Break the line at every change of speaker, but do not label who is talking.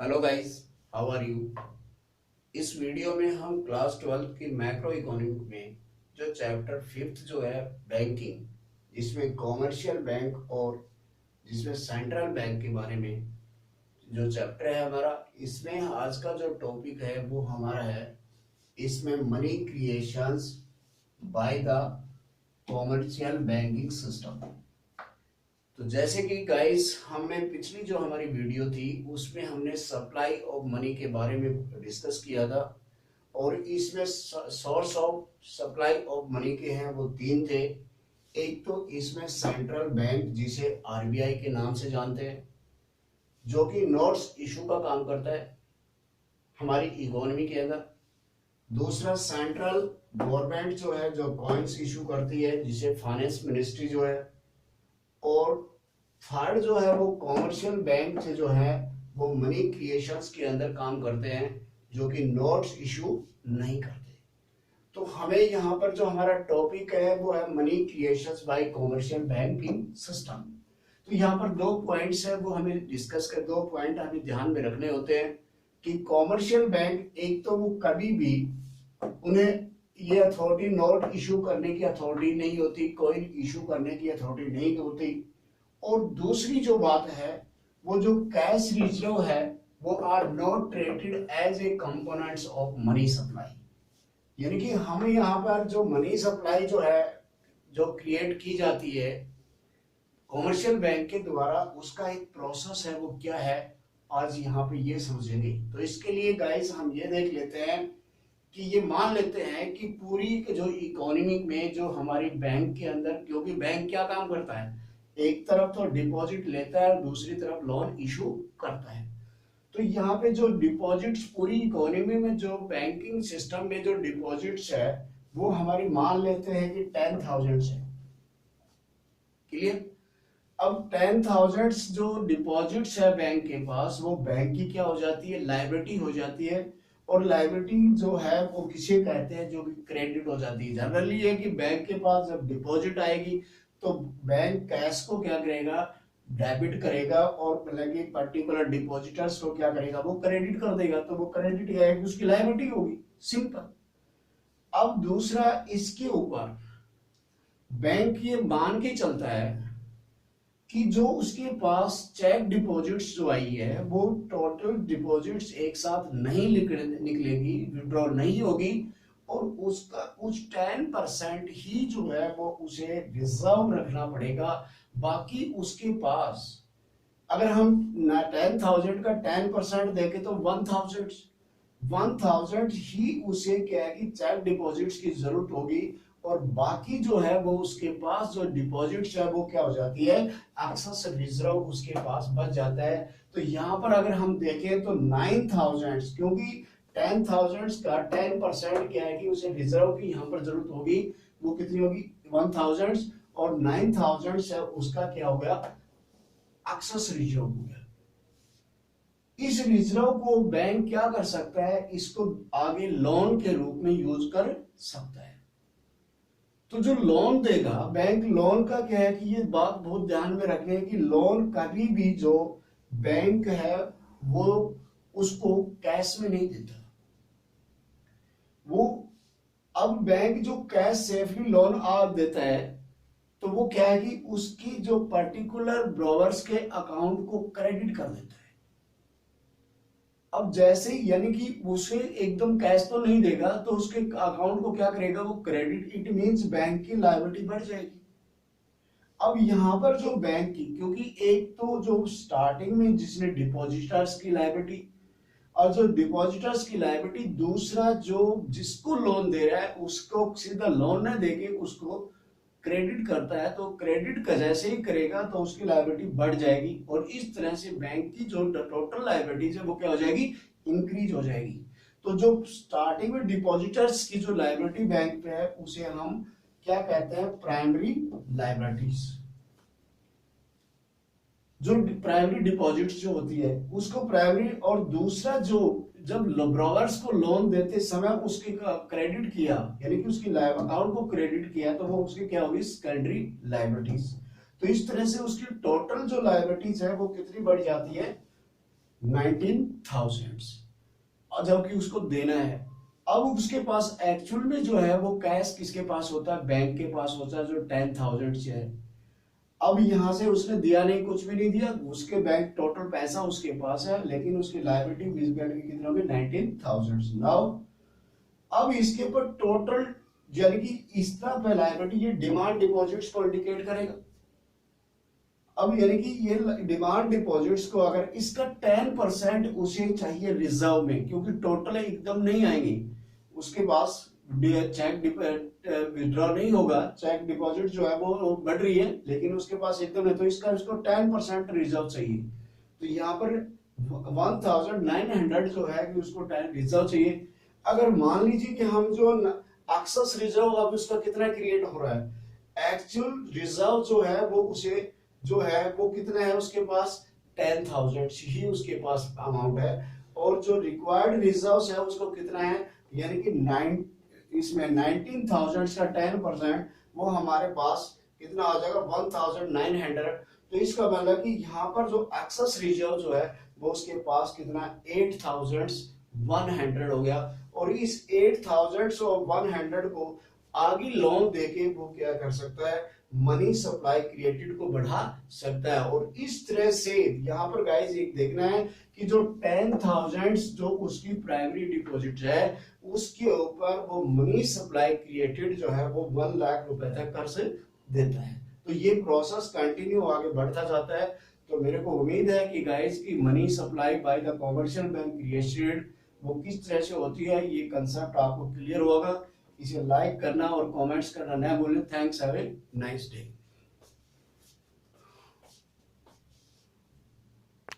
Hello guys, how are you. इस video में हम क्लास 12 की मैक्रो इकोनॉमिक में जो चैप्टर फिफ्थ जो है बैंकिंग, जिसमें कॉमर्शियल बैंक और जिसमें सेंट्रल बैंक के बारे में जो चैप्टर है हमारा, इसमें आज का जो टॉपिक है वो हमारा है, इसमें money creations by the commercial banking system. तो जैसे कि गाइस, हमने पिछली जो हमारी वीडियो थी उसमें हमने सप्लाई ऑफ मनी के बारे में डिस्कस किया था। और इसमें source of supply of money के हैं वो तीन थे। एक तो इसमें सेंट्रल बैंक, जिसे आरबीआई के नाम से जानते हैं, जो कि नोट्स इशू का काम करता है हमारी इकोनॉमी के अंदर। दूसरा, सेंट्रल गवर्नमेंट जो है जो कॉइन्स इशू करती है, जिसे फाइनेंस मिनिस्ट्री जो है। और थर्ड जो है वो कॉमर्शियल बैंक से जो है वो मनी क्रिएशंस के अंदर काम करते हैं, जो कि नोट्स इशू नहीं करते। तो हमें यहाँ पर जो हमारा टॉपिक है वो है money creations by commercial banking system. तो यहाँ पर दो पॉइंट्स है वो हमें डिस्कस कर, दो पॉइंट हमें ध्यान में रखने होते हैं कि कॉमर्शियल बैंक, एक तो वो कभी भी उन्हें ये अथॉरिटी नोट इशू करने की अथॉरिटी नहीं होती, कॉइन इशू करने की अथॉरिटी नहीं होती। और दूसरी जो बात है, वो जो कैश रिजर्व है वो are not treated as a components of money supply. यानी कि हम यहाँ पर जो मनी सप्लाई जो है जो क्रिएट की जाती है कॉमर्शियल बैंक के द्वारा, उसका एक प्रोसेस है वो क्या है, आज यहाँ पे ये समझेंगे। तो इसके लिए गाइस हम ये देख लेते हैं कि ये मान लेते हैं कि पूरी जो इकोनॉमी में जो हमारी बैंक के अंदर, क्योंकि बैंक क्या काम करता है, एक तरफ तो डिपॉजिट लेता है और दूसरी तरफ लोन इशू करता है। तो यहाँ पे जो डिपॉजिट्स पूरी इकोनॉमी में जो बैंकिंग सिस्टम में जो डिपॉजिट्स है वो हमारी मान लेते हैं कि 10,000 है। क्लियर। अब 10,000 जो डिपॉजिट्स है बैंक के पास, वो बैंक की क्या हो जाती है, लायबिलिटी हो जाती है। और लायबिलिटी जो है वो किसे कहते हैं, जो क्रेडिट हो जाती है। जनरली है कि बैंक के पास जब डिपॉजिट आएगी तो बैंक कैश को क्या करेगा, डेबिट करेगा, और मतलब कि पर्टिकुलर डिपॉजिटर्स को क्या करेगा, वो क्रेडिट कर देगा। तो वो क्रेडिट क्या है, उसकी लायबिलिटी होगी, सिंपल। अब दूसरा, इसके ऊपर बैंक ये मान के चलता है कि जो उसके पास चेक डिपॉजिट्स जो आई है वो टोटल डिपॉजिट्स एक साथ नहीं निकलेगी, विड्रॉल नहीं होगी, और उसका कुछ 10% ही जो है वो उसे रिजर्व रखना पड़ेगा। बाकी उसके पास, अगर हम 10,000 का 10% देखे तो 1,000 ही उसे क्या है कि चेक डिपॉजिट्स की जरूरत होगी। और बाकी जो है वो उसके पास जो डिपॉजिट्स है वो क्या हो जाती है, एक्सेस रिजर्व उसके पास बच जाता है। तो यहाँ पर अगर हम देखें तो 9,000, क्योंकि 10,000 का 10% क्या है कि उसे रिजर्व की यहाँ पर जरूरत होगी, वो कितनी होगी, 1,000। और 9,000 है उसका क्या हो गया, एक्सेस रिजर्व हो गया। इस रिजर्व को बैंक क्या कर सकता है, इसको आगे लोन के रूप में यूज कर सकता है। तो जो लोन देगा बैंक, लोन का क्या है कि ये बात बहुत ध्यान में रखनी है कि लोन कभी भी जो बैंक है वो उसको कैश में नहीं देता। वो, अब बैंक जो कैश सेफली लोन आप देता है तो वो क्या है कि उसकी जो पर्टिकुलर ब्रोवर्स के अकाउंट को क्रेडिट कर देता है। अब जैसे यानी कि उसे एकदम कैश तो नहीं देगा, तो उसके अकाउंट को क्या करेगा, वो क्रेडिट, इट मींस बैंक की लायबिलिटी बढ़ जाएगी। अब यहां पर जो बैंक की, क्योंकि एक तो जो स्टार्टिंग में जिसने डिपॉजिटर्स की लायबिलिटी, और जो डिपॉजिटर्स की लायबिलिटी, दूसरा जो जिसको लोन दे रहा है उसको सीधा लोन न देके उसको क्रेडिट करता है। तो क्रेडिट का जैसे ही करेगा तो उसकी लायबिलिटी बढ़ जाएगी, और इस तरह से बैंक की जो टोटल लायबिलिटीज है वो क्या हो जाएगी, इंक्रीज हो जाएगी। तो जो स्टार्टिंग में डिपॉजिटर्स की जो लायबिलिटी बैंक पे है उसे हम क्या कहते हैं, प्राइमरी लायबिलिटीज। जो प्राइमरी डिपॉजिट जो होती है उसको प्राइमरी, और दूसरा जो जब ब्रोवर्स को लोन देते समय उसके क्रेडिट किया, यानी कि उसकी अकाउंट को क्रेडिट किया, तो वो उसकी क्या होगी, सेकेंडरी लायबिलिटीज। तो इस तरह से उसकी टोटल जो लायबिलिटीज है वो कितनी बढ़ जाती है, 19,000, और जबकि उसको देना है। अब उसके पास एक्चुअल में जो है वो कैश किसके पास होता है, बैंक के पास होता है, जो 10,000 है। अब यहां से उसने दिया नहीं, कुछ भी नहीं दिया, उसके बैंक टोटल पैसा उसके पास है, लेकिन उसकी लायबिलिटी बीसबैंड की कितनी होगी, 19,000। नाउ अब इसके ऊपर टोटल, यानी कि इस तरह पे लायबिलिटी ये डिमांड डिपॉजिट्स को इंडिकेट करेगा। अब यानी कि ये डिमांड डिपॉजिट्स को, अगर इसका 10% उसे चाहिए रिजर्व में, क्योंकि टोटल एकदम नहीं आएंगे, उसके पास चेक विड्रॉ नहीं होगा, चेक डिपॉजिट जो है वो बढ़ रही है, लेकिन उसके पास एकदम नहीं, तो इसको 10% रिजर्व चाहिए। तो यहाँ पर 1,900 जो है कि उसको 10 रिजर्व चाहिए। अगर मान लीजिए कि हम जो एक्सेस रिजर्व, अब उसका कितना क्रिएट हो रहा है, एक्चुअल रिजर्व जो है वो उसे जो है वो कितना है उसके पास, 10,000 ही उसके पास अमाउंट है, और जो रिक्वायर्ड रिजर्व है उसको कितना है, यानी कि 9, इसमें 19,000 का 10% वो हमारे पास कितना आ जाएगा, 1,900। तो इसका मतलब कि यहाँ पर जो एक्सेस रिजर्व जो है वो उसके पास कितना, 8,100 हो गया, और इस 8,100 को आगे लोन देके वो क्या कर सकता है, मनी सप्लाई क्रिएटेड को बढ़ा सकता है। और इस तरह से यहाँ पर गाइस एक देखना है कि जो 10,000 जो उसकी प्राइमरी डिपॉजिट है, उसके ऊपर वो मनी सप्लाई क्रिएटेड जो है वो 1 लाख रुपए तक कर से देता है। तो ये प्रोसेस कंटिन्यू आगे बढ़ता जाता है। तो मेरे को उम्मीद है कि गाइस की money supply by the commercial bank created वो किस तरह से होती है, ये कंसेप्ट आपको क्लियर होगा। इसे लाइक करना और कमेंट्स करना ना भूलें। Thanks, have a nice day.